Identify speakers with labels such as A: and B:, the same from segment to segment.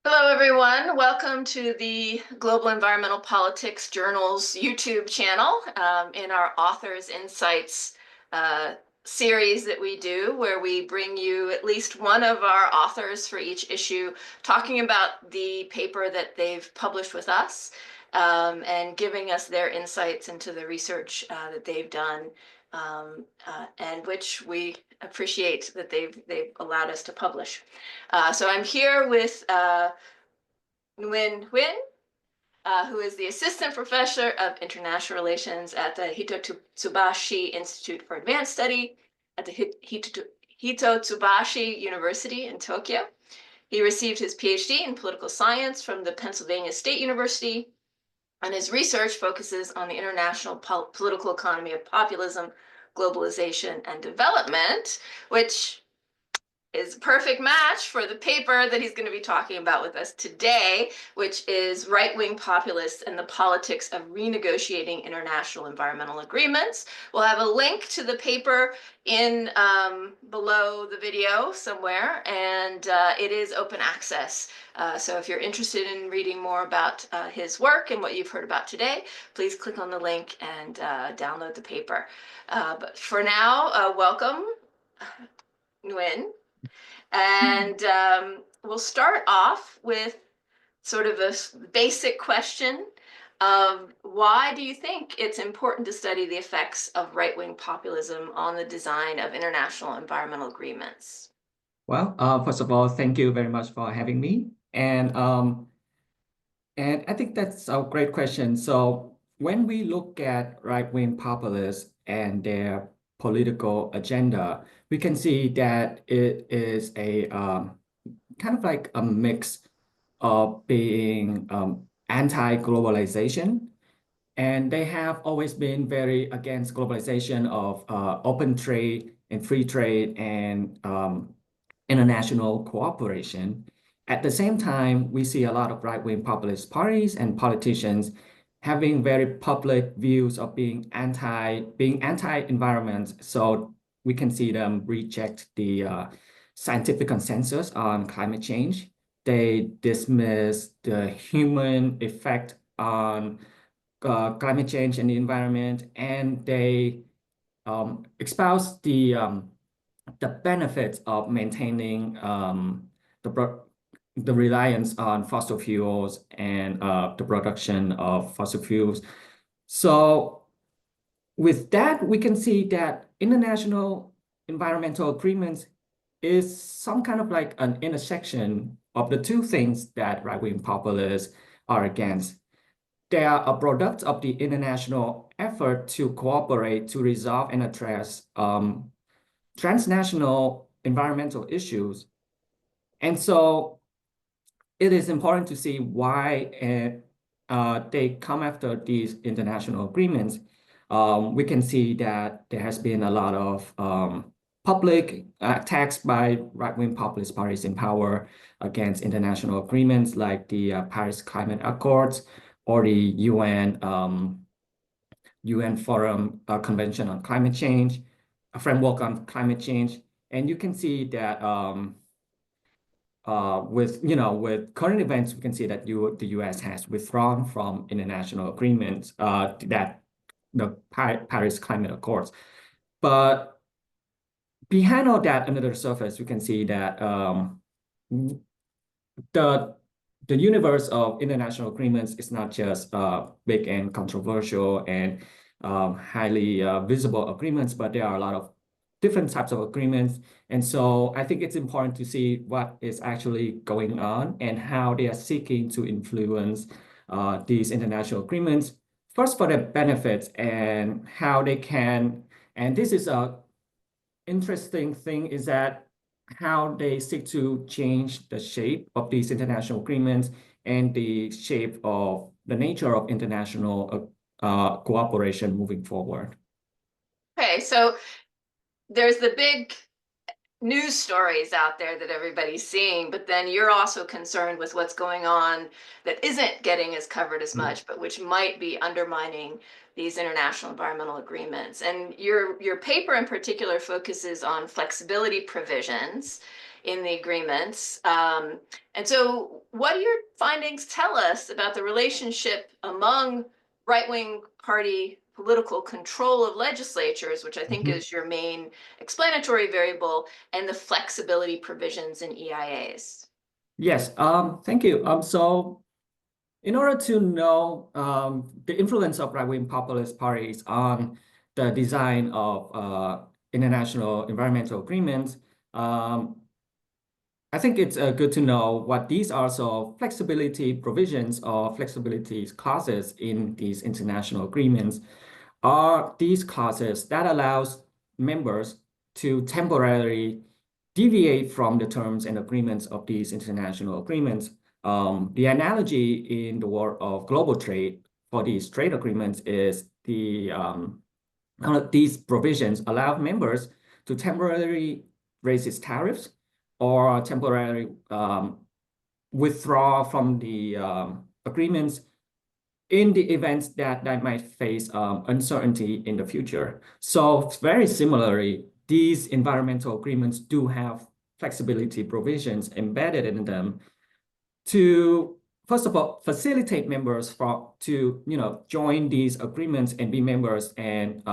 A: Hello, everyone. Welcome to the Global Environmental Politics Journal's YouTube channel in our Authors Insights series that we do, where we bring you at least one of our authors for each issue, talking about the paper that they've published with us and giving us their insights into the research that they've done, and which we appreciate that they've allowed us to publish. So I'm here with Nguyen Huynh, who is the Assistant Professor of International Relations at the Hitotsubashi Institute for Advanced Study at the Hitotsubashi University in Tokyo. He received his PhD in political science from the Pennsylvania State University, and his research focuses on the international political economy of populism, globalization, and development, which is a perfect match for the paper that he's going to be talking about with us today, which is Right-Wing Populists and the Politics of Renegotiating International Environmental Agreements. We'll have a link to the paper in below the video somewhere, and it is open access. So if you're interested in reading more about his work and what you've heard about today, please click on the link and download the paper. But for now, welcome, Nguyen. And we'll start off with sort of a basic question of why do you think it's important to study the effects of right-wing populism on the design of international environmental agreements?
B: Well, first of all, thank you very much for having me. And I think that's a great question. So when we look at right-wing populists and their political agenda, we can see that it is a kind of like a mix of being anti-globalization, and they have always been very against globalization of open trade and free trade and international cooperation. At the same time, we see a lot of right-wing populist parties and politicians having very public views of being anti-environment. So we can see them reject the scientific consensus on climate change. They dismiss the human effect on climate change and the environment, and they espouse the benefits of maintaining the reliance on fossil fuels and the production of fossil fuels. So with that, we can see that international environmental agreements is some kind of like an intersection of the two things that right-wing populists are against. They are a product of the international effort to cooperate to resolve and address transnational environmental issues. And so it is important to see why they come after these international agreements. We can see that there has been a lot of public attacks by right-wing populist parties in power against international agreements like the Paris Climate Accords or the UN Forum Convention on Climate Change, a framework on climate change. And you can see that with current events, we can see that the US has withdrawn from international agreements that the Paris Climate Accords. But behind all that, under the surface, we can see that the universe of international agreements is not just big and controversial and highly visible agreements, but there are a lot of different types of agreements. And so I think it's important to see what is actually going on and how they are seeking to influence these international agreements, first for their benefits and how they can, and this is a interesting thing, is that how they seek to change the shape of these international agreements and the shape of the nature of international cooperation moving forward.
A: Okay, so there's the big news stories out there that everybody's seeing, but then you're also concerned with what's going on that isn't getting as covered as much, but which might be undermining these international environmental agreements. And your paper in particular focuses on flexibility provisions in the agreements. And so what do your findings tell us about the relationship among right-wing party political control of legislatures, which I think is your main explanatory variable, and the flexibility provisions in EIAs?
B: Yes, thank you. So in order to know the influence of right-wing populist parties on the design of international environmental agreements, I think it's good to know what these are. So flexibility provisions or flexibility clauses in these international agreements are these clauses that allows members to temporarily deviate from the terms and agreements of these international agreements. The analogy in the world of global trade for these trade agreements is these provisions allow members to temporarily raise its tariffs or temporarily withdraw from the agreements in the events that might face uncertainty in the future. So very similarly, these environmental agreements do have flexibility provisions embedded in them to, first of all, facilitate members to join these agreements and be members, and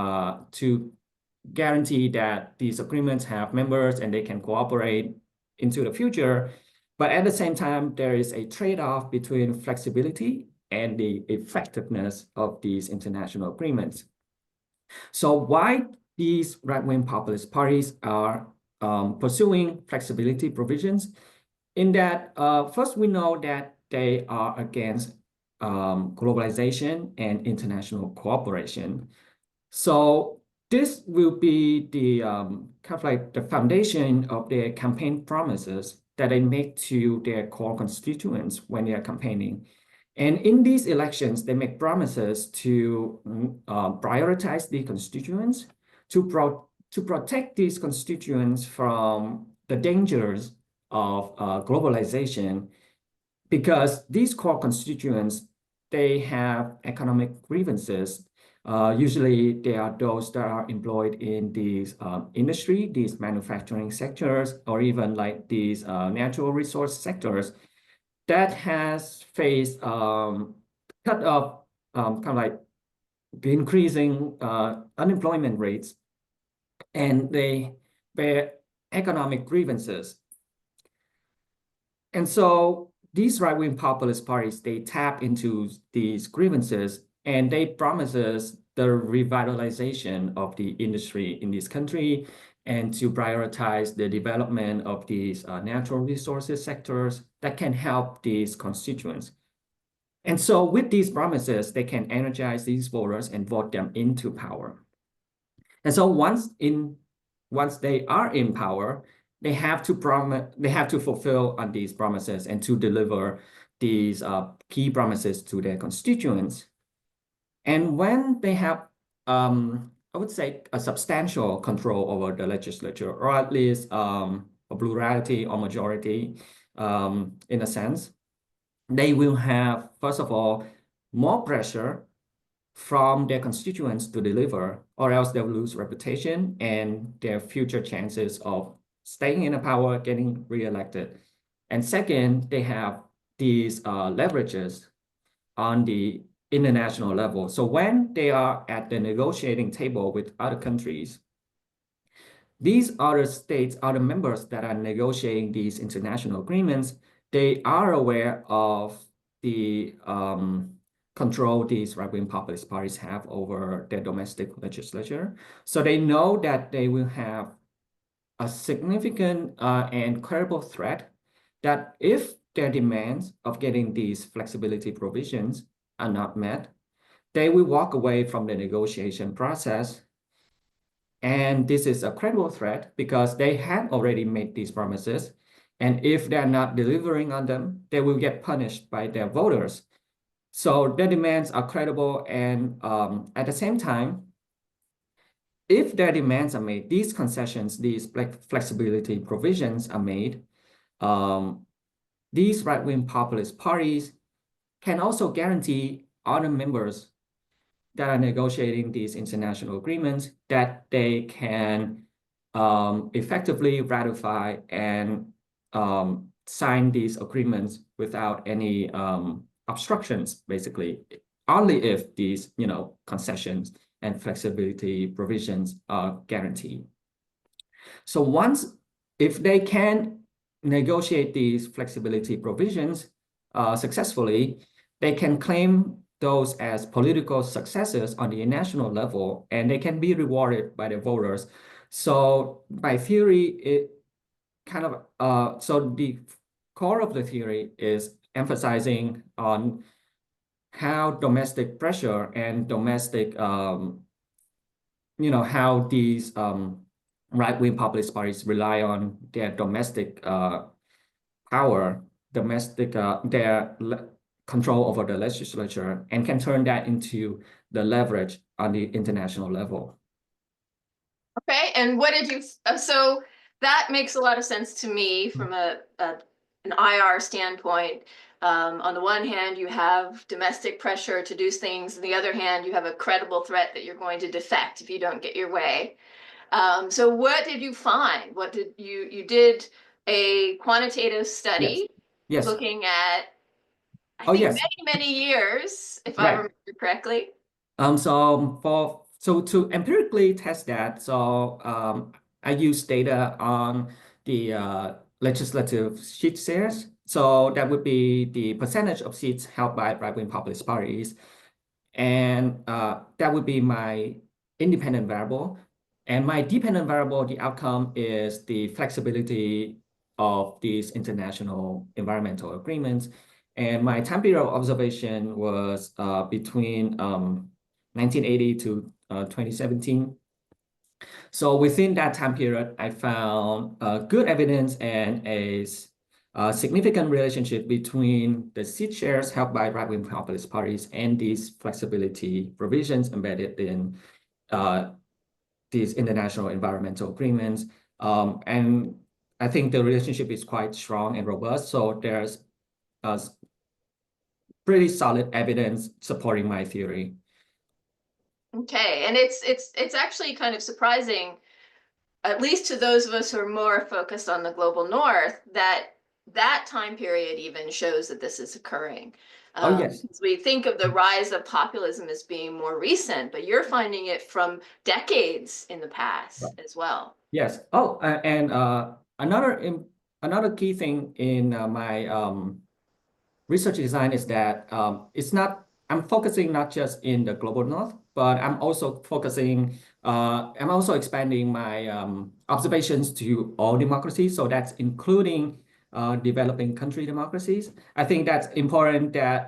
B: to guarantee that these agreements have members and they can cooperate into the future. But at the same time, there is a trade-off between flexibility and the effectiveness of these international agreements. So why these right-wing populist parties are pursuing flexibility provisions? In that, first, we know that they are against globalization and international cooperation. So this will be the kind of like the foundation of their campaign promises that they make to their core constituents when they are campaigning. And in these elections, they make promises to prioritize the constituents, to protect these constituents from the dangers of globalization, because these core constituents, they have economic grievances. Usually, they are those that are employed in these industry, these manufacturing sectors, or even like these natural resource sectors that has faced cut off kind of like the increasing unemployment rates, and they bear economic grievances. And so these right-wing populist parties, they tap into these grievances and they promises the revitalization of the industry in this country and to prioritize the development of these natural resources sectors that can help these constituents. And so with these promises, they can energize these voters and vote them into power. And so once they are in power, they have to fulfill on these promises and to deliver these key promises to their constituents. And when they have, I would say, a substantial control over the legislature, or at least a plurality or majority, in a sense, they will have, first of all, more pressure from their constituents to deliver, or else they'll lose reputation and their future chances of staying in the power, getting reelected. And second, they have these leverages on the international level. So when they are at the negotiating table with other countries, these other states, other members that are negotiating these international agreements, they are aware of the control these right-wing populist parties have over their domestic legislature. So they know that they will have a significant and credible threat that if their demands of getting these flexibility provisions are not met, they will walk away from the negotiation process. And this is a credible threat because they had already made these promises. And if they're not delivering on them, they will get punished by their voters. So their demands are credible. And at the same time, if their demands are made, these concessions, these flexibility provisions are made, these right-wing populist parties can also guarantee other members that are negotiating these international agreements that they can effectively ratify and sign these agreements without any obstructions, basically, only if these, concessions and flexibility provisions are guaranteed. So if they can negotiate these flexibility provisions successfully, they can claim those as political successes on the national level, and they can be rewarded by the voters. So by theory, it kind of so the core of the theory is emphasizing on how domestic pressure and domestic how these right-wing populist parties rely on their domestic power, their control over the legislature, and can turn that into the leverage on the international level.
A: Okay, and what did you, so that makes a lot of sense to me from an IR standpoint. On the one hand, you have domestic pressure to do things. On the other hand, you have a credible threat that you're going to defect if you don't get your way. So what did you find? What did you did a quantitative study
B: Yes.
A: looking at, I
B: Oh,
A: think,
B: yes.
A: many years, if I
B: Right.
A: remember correctly.
B: So to empirically test that, I use data on the legislative seat shares. So that would be the percentage of seats held by right-wing populist parties, and that would be my independent variable. And my dependent variable, the outcome, is the flexibility of these international environmental agreements. And my time period of observation was between 1980 to 2017. So within that time period, I found good evidence and a significant relationship between the seat shares held by right-wing populist parties and these flexibility provisions embedded in these international environmental agreements. And I think the relationship is quite strong and robust. So there's pretty solid evidence supporting my theory.
A: Okay, and it's actually kind of surprising, at least to those of us who are more focused on the global north, that that time period even shows that this is occurring.
B: Oh, yes.
A: We think of the rise of populism as being more recent, but you're finding it from decades in the past as well.
B: Yes. Oh, and another key thing in my research design is that I'm focusing not just in the global north, but I'm also expanding my observations to all democracies. So that's including developing country democracies. I think that's important that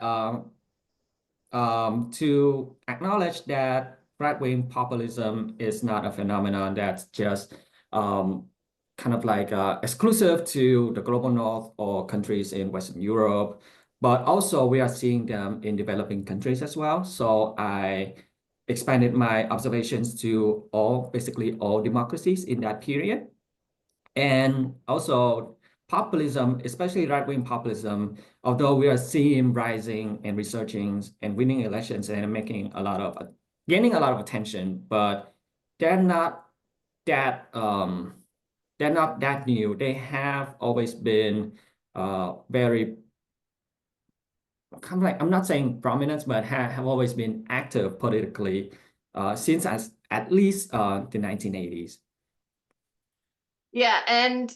B: to acknowledge that right-wing populism is not a phenomenon that's just kind of like exclusive to the global north or countries in Western Europe, but also we are seeing them in developing countries as well. So I expanded my observations to basically all democracies in that period. And also populism, especially right-wing populism, although we are seeing rising and researching and winning elections and gaining a lot of attention, but they're not that new. They have always been very kind of like, I'm not saying prominent, but have always been active politically since at least the 1980s.
A: Yeah, and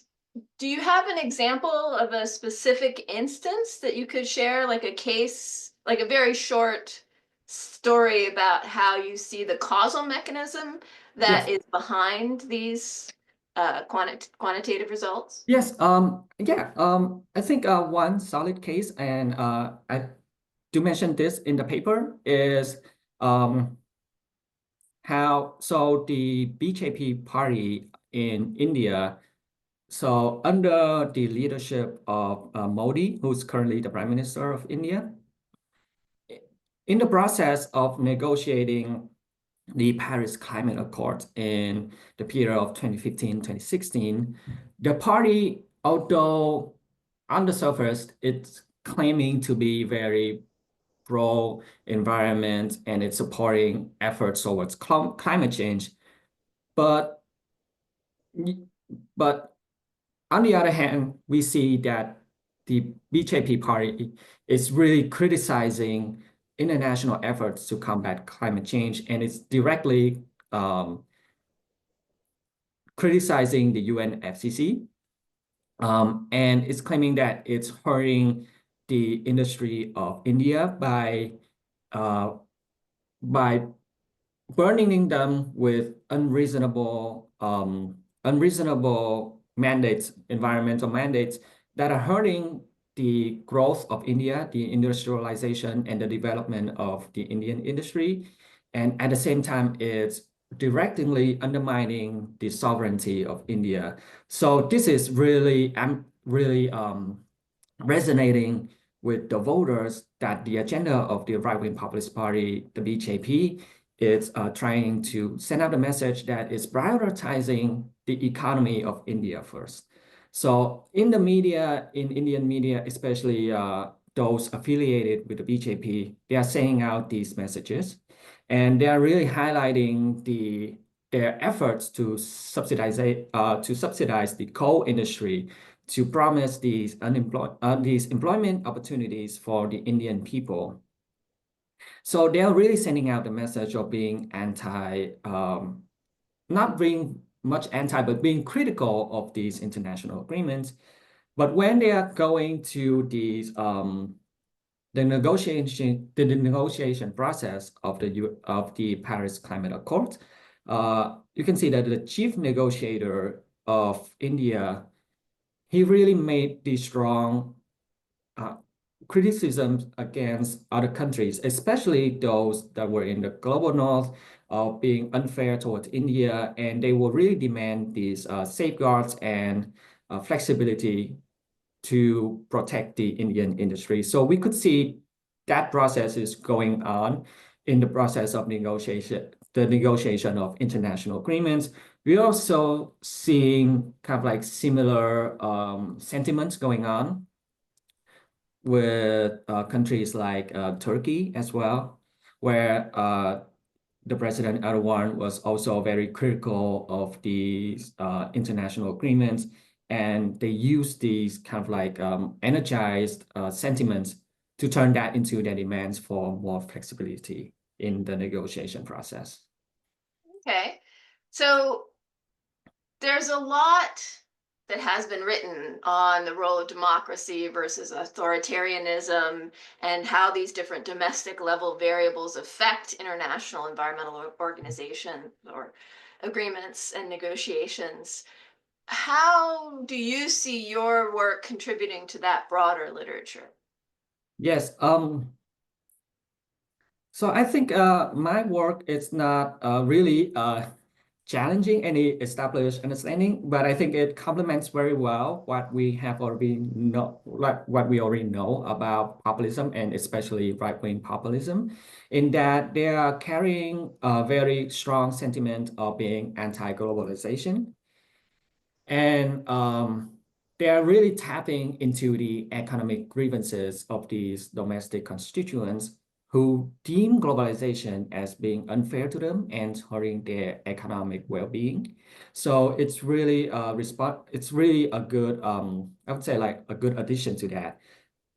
A: do you have an example of a specific instance that you could share, like a case, like a very short story about how you see the causal mechanism that
B: Yes.
A: is behind these quantitative results?
B: Yes. Yeah. I think one solid case, and I do mention this in the paper, is so the BJP party in India. So under the leadership of Modi, who's currently the Prime Minister of India, in the process of negotiating the Paris Climate Accord in the period of 2015, 2016, the party, although on the surface, it's claiming to be very pro-environment and it's supporting efforts towards climate change, but but on the other hand, we see that the BJP party is really criticizing international efforts to combat climate change, and it's directly criticizing the UNFCCC, and it's claiming that it's hurting the industry of India uh, by burdening them with unreasonable mandates, environmental mandates that are hurting the growth of India, the industrialization and the development of the Indian industry. And at the same time, it's directly undermining the sovereignty of India. So this is really, resonating with the voters that the agenda of the right-wing populist party, the BJP, is trying to send out a message that is prioritizing the economy of India first. So in the media, in Indian media, especially those affiliated with the BJP, they are saying out these messages, and they are really highlighting their efforts to subsidize the coal industry, to promise these employment opportunities for the Indian people. So they're really sending out the message of being not being much anti, but being critical of these international agreements. But when they are going to these the negotiation process of the Paris Climate Accord, you can see that the chief negotiator of India, he really made the strong criticisms against other countries, especially those that were in the global north, of being unfair towards India, and they will really demand these safeguards and flexibility to protect the Indian industry. So we could see that process is going on in the process of the negotiation of international agreements. We're also seeing kind of like similar sentiments going on with countries like Turkey as well, where the President Erdogan was also very critical of these international agreements, and they use these kind of like energized sentiments to turn that into their demands for more flexibility in the negotiation process.
A: Okay, so there's a lot that has been written on the role of democracy versus authoritarianism and how these different domestic level variables affect international environmental organizations or agreements and negotiations. How do you see your work contributing to that broader literature?
B: Yes, so I think my work is not really challenging any established understanding, but I think it complements very well what we have already know, like what we already know about populism, and especially right-wing populism, in that they are carrying a very strong sentiment of being anti-globalization. And they are really tapping into the economic grievances of these domestic constituents who deem globalization as being unfair to them and hurting their economic well-being. So it's really it's really a good I would say like a good addition to that.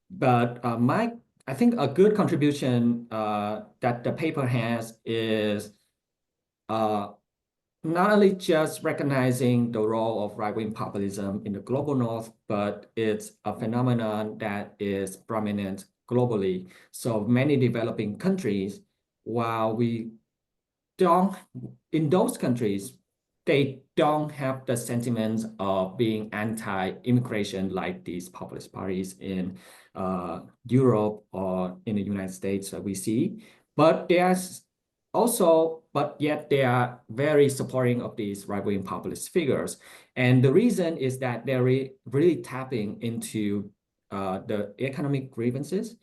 B: But I think a good contribution that the paper has is not only just recognizing the role of right-wing populism in the global north, but it's a phenomenon that is prominent globally. So many developing countries, while we don't, in those countries, they don't have the sentiments of being anti-immigration like these populist parties in Europe or in the United States that we see. But there's but yet they are very supporting of these right-wing populist figures. And the reason is that they're really tapping into the economic grievances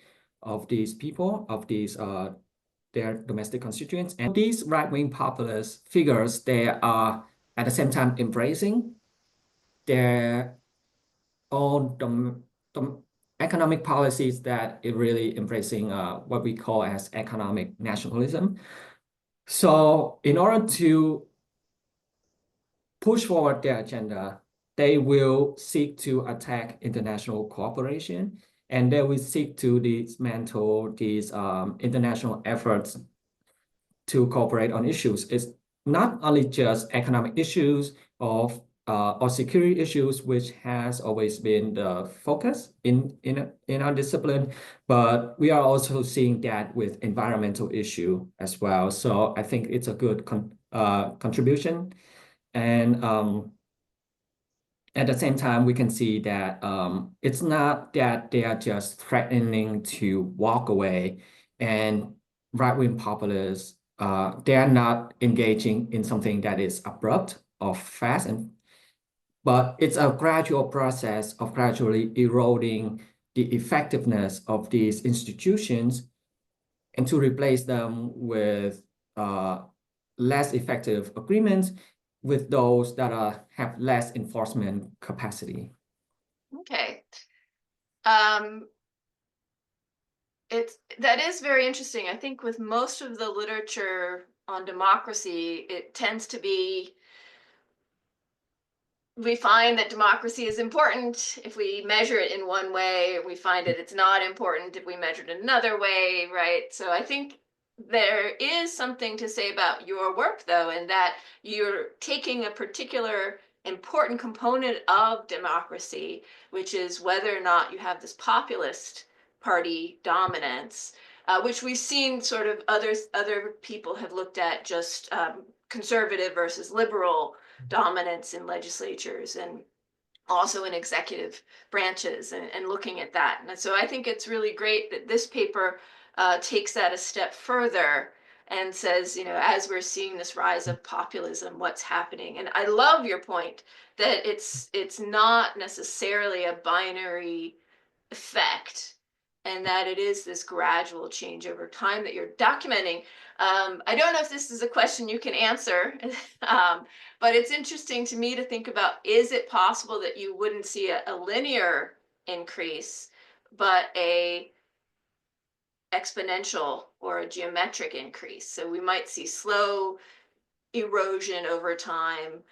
B: of these people, of these their domestic constituents. And these right-wing populist figures, they are at the same time embracing their own economic policies that is really embracing what we call as economic nationalism. So in order to push forward their agenda, they will seek to attack international cooperation, and they will seek to dismantle these international efforts to cooperate on issues. It's not only just economic issues or security issues, which has always been the focus in our discipline, but we are also seeing that with environmental issue as well. So I think it's a good contribution. And at the same time, we can see that it's not that they are just threatening to walk away, and right-wing populists, they are not engaging in something that is abrupt or fast, but it's a gradual process of gradually eroding the effectiveness of these institutions and to replace them with less effective agreements with those that have less enforcement capacity.
A: Okay. That is very interesting. I think with most of the literature on democracy, it tends to be, we find that democracy is important if we measure it in one way. We find that it's not important if we measure it another way, right? So I think there is something to say about your work, though, in that you're taking a particular important component of democracy, which is whether or not you have this populist party dominance, which we've seen sort of other people have looked at just conservative versus liberal dominance in legislatures and also in executive branches and looking at that. And so I think it's really great that this paper takes that a step further and says, you know, as we're seeing this rise of populism, what's happening? And I love your point that it's not necessarily a binary effect, and that it is this gradual change over time that you're documenting. I don't know if this is a question you can answer, but it's interesting to me to think about, is it possible that you wouldn't see a linear increase, but a exponential or a geometric increase? So we might see slow erosion over time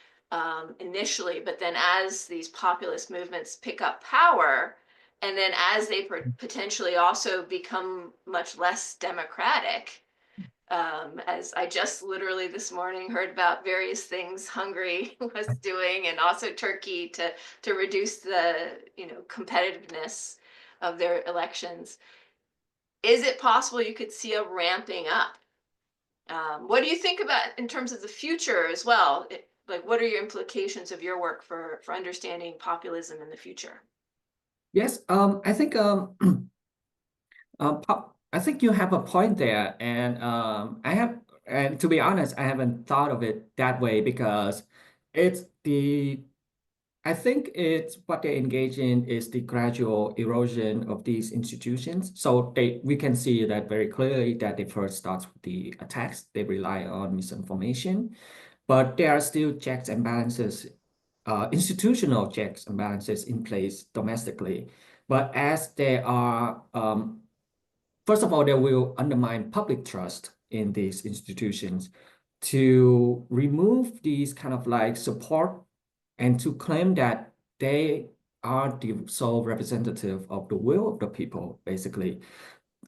A: initially, but then as these populist movements pick up power, and then as they potentially also become much less democratic, as I just literally this morning heard about various things Hungary was doing, and also Turkey to reduce the competitiveness of their elections. Is it possible you could see a ramping up? What do you think about in terms of the future as well? Like, what are your implications of your work for understanding populism in the future?
B: Yes, I think I think you have a point there, and and to be honest, I haven't thought of it that way because it's I think it's what they engage in is the gradual erosion of these institutions. So we can see that very clearly that they first start with the attacks. They rely on misinformation, but there are still checks and balances, institutional checks and balances in place domestically. But as they are, first of all, they will undermine public trust in these institutions. To remove these kind of like support and to claim that they are the sole representative of the will of the people, basically.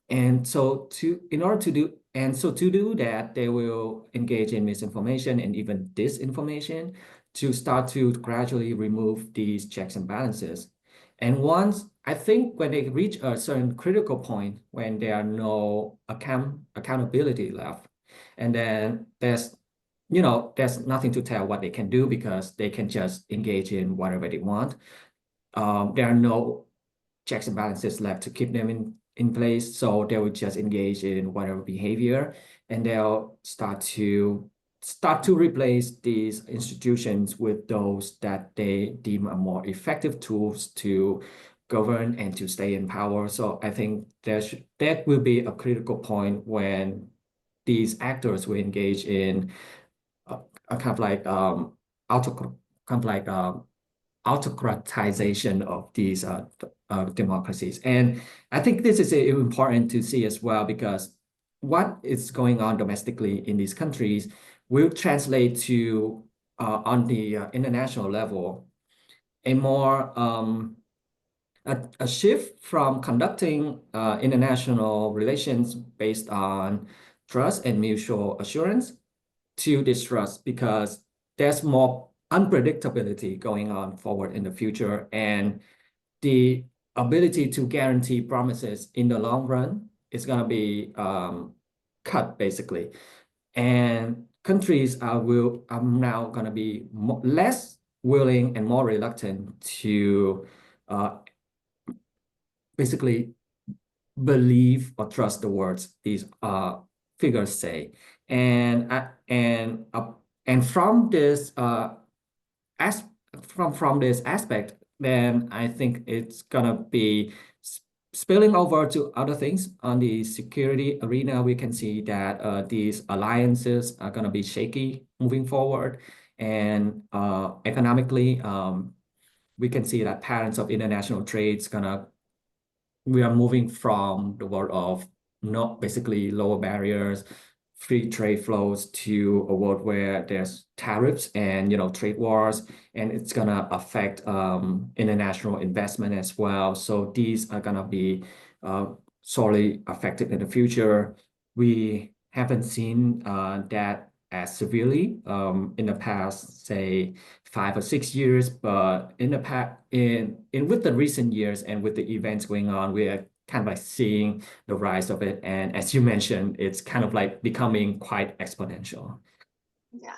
B: And so to do that, they will engage in misinformation and even disinformation to start to gradually remove these checks and balances. And once, I think when they reach a certain critical point when there are no accountability left, and then there's nothing to tell what they can do because they can just engage in whatever they want. There are no checks and balances left to keep them in place. So they will just engage in whatever behavior, and they'll start to replace these institutions with those that they deem are more effective tools to govern and to stay in power. So I think that will be a critical point when these actors will engage in a kind of like autocratization of these democracies. And I think this is important to see as well, because what is going on domestically in these countries will translate to on the international level. a more a shift from conducting international relations based on trust and mutual assurance to distrust, because there's more unpredictability going on forward in the future, and the ability to guarantee promises in the long run is going to be cut basically. And countries are now going to be less willing and more reluctant to basically believe or trust the words these figures say. And from this as from this aspect, then I think it's gonna be spilling over to other things on the security arena. We can see that these alliances are gonna be shaky moving forward, and economically, we can see that patterns of international trades we are moving from the world of not basically lower barriers, free trade flows, to a world where there's tariffs and trade wars, and it's gonna affect international investment as well. So these are gonna be sorely affected in the future. We haven't seen that as severely in the past, say 5 or 6 years, but in the past, with the recent years and with the events going on, we are kind of like seeing the rise of it. And as you mentioned, it's kind of like becoming quite exponential.
A: Yeah.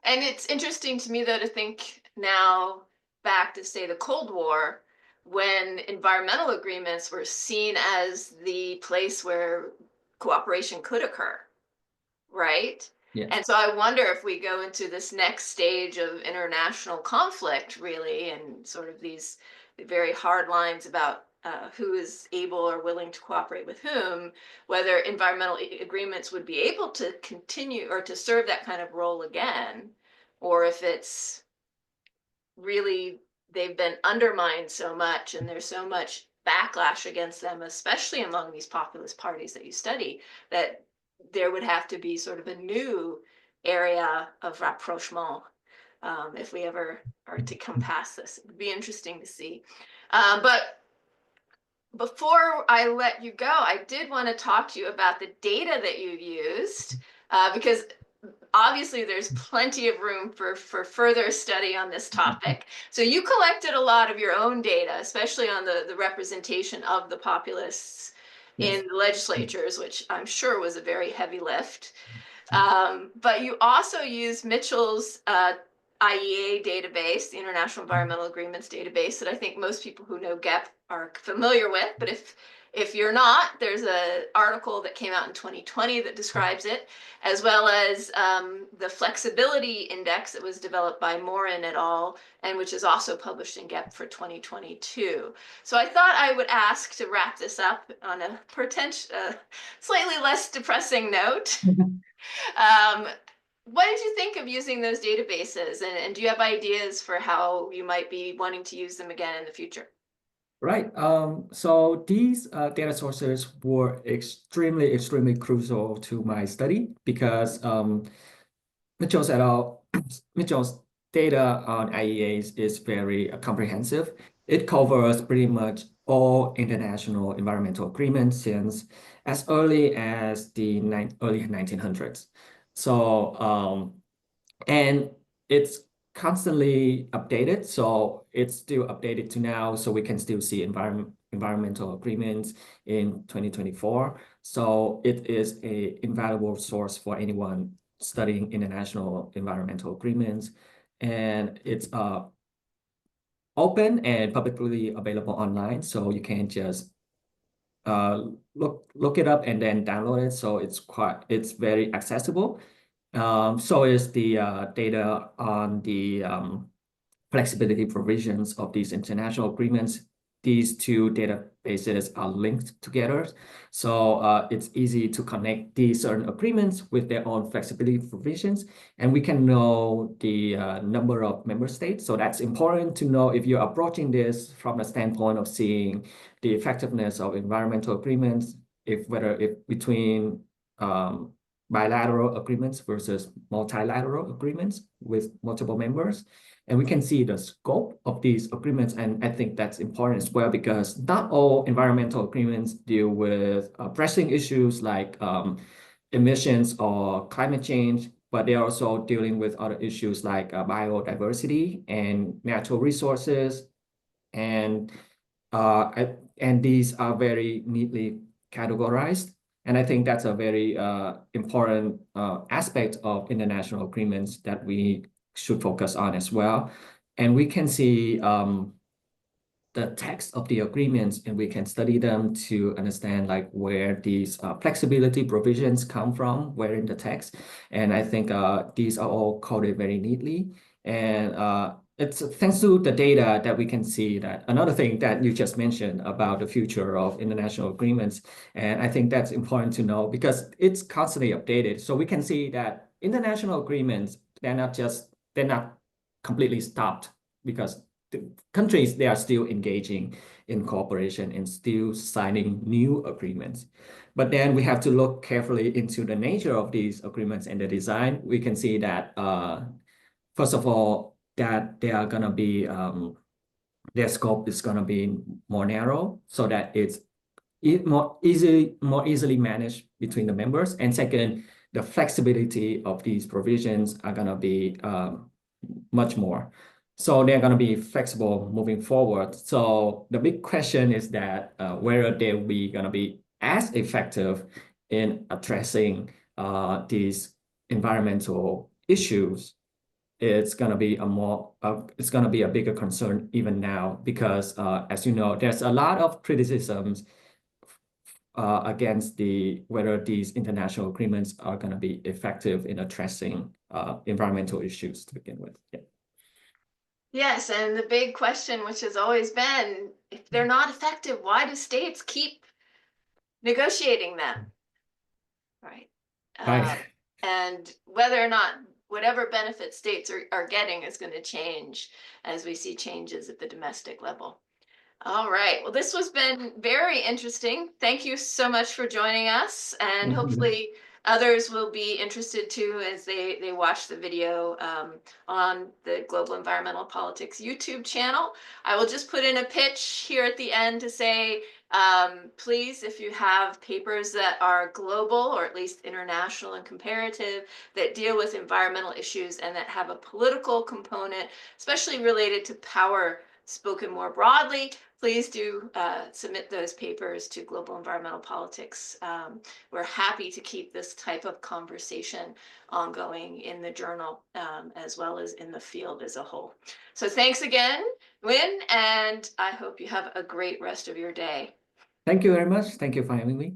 A: And it's interesting to me, though, to think now back to, say, the Cold War, when environmental agreements were seen as the place where cooperation could occur, right?
B: Yes.
A: And so I wonder if we go into this next stage of international conflict, really, and sort of these very hard lines about who is able or willing to cooperate with whom, whether environmental agreements would be able to continue or to serve that kind of role again, or if it's really they've been undermined so much and there's so much backlash against them, especially among these populist parties that you study, that there would have to be sort of a new area of rapprochement if we ever are to come past this. It would be interesting to see. But before I let you go, I did want to talk to you about the data that you used, because obviously there's plenty of room for further study on this topic. So you collected a lot of your own data, especially on the representation of the populists in the legislatures, which I'm sure was a very heavy lift. But you also used Mitchell's IEA database, the International Environmental Agreements database, that I think most people who know GEP are familiar with. But if you're not, there's an article that came out in 2020 that describes it, as well as the flexibility index that was developed by Morin et al., and which is also published in GEP for 2022. So I thought I would ask to wrap this up on a slightly less depressing note. What did you think of using those databases, and do you have ideas for how you might be wanting to use them again in the future?
B: Right. So these data sources were extremely crucial to my study, because Mitchell's et al. Mitchell's data on IEAs is very comprehensive. It covers pretty much all international environmental agreements since as early as the early 1900s. So, and it's constantly updated. So it's still updated to now. So we can still see environmental agreements in 2024. So it is an invaluable source for anyone studying international environmental agreements. And it's open and publicly available online. So you can just look it up and then download it. So it's very accessible. So is the data on the flexibility provisions of these international agreements. These two databases are linked together. So it's easy to connect these certain agreements with their own flexibility provisions, and we can know the number of member states. So that's important to know if you're approaching this from the standpoint of seeing the effectiveness of environmental agreements, if between bilateral agreements versus multilateral agreements with multiple members. And we can see the scope of these agreements. And I think that's important as well, because not all environmental agreements deal with pressing issues like emissions or climate change, but they're also dealing with other issues like biodiversity and natural resources. And these are very neatly categorized. And I think that's a very important aspect of international agreements that we should focus on as well. And we can see the text of the agreements, and we can study them to understand like where these flexibility provisions come from, where in the text. And I think these are all coded very neatly. And it's thanks to the data that we can see that another thing that you just mentioned about the future of international agreements. And I think that's important to know because it's constantly updated. So we can see that international agreements, they're not completely stopped, because the countries, they are still engaging in cooperation and still signing new agreements. But then we have to look carefully into the nature of these agreements and the design. We can see that, first of all, that they are going to be, their scope is going to be more narrow, so that it's more easily managed between the members. And second, the flexibility of these provisions are going to be much more. So they're going to be flexible moving forward. So the big question is that whether they'll be going to be as effective in addressing these environmental issues. It's going to be a bigger concern even now, because as you know, there's a lot of criticisms against whether these international agreements are going to be effective in addressing environmental issues to begin with. Yeah.
A: Yes, and the big question, which has always been, if they're not effective, why do states keep negotiating them? Right.
B: Right.
A: And whether or not whatever benefit states are getting is going to change as we see changes at the domestic level. All right. Well, this has been very interesting. Thank you so much for joining us, and hopefully others will be interested too as they watch the video on the Global Environmental Politics YouTube channel. I will just put in a pitch here at the end to say, please, if you have papers that are global or at least international and comparative that deal with environmental issues and that have a political component, especially related to power spoken more broadly, please do submit those papers to Global Environmental Politics. We're happy to keep this type of conversation ongoing in the journal as well as in the field as a whole. So thanks again, Nguyen, and I hope you have a great rest of your day.
B: Thank you very much. Thank you for having me.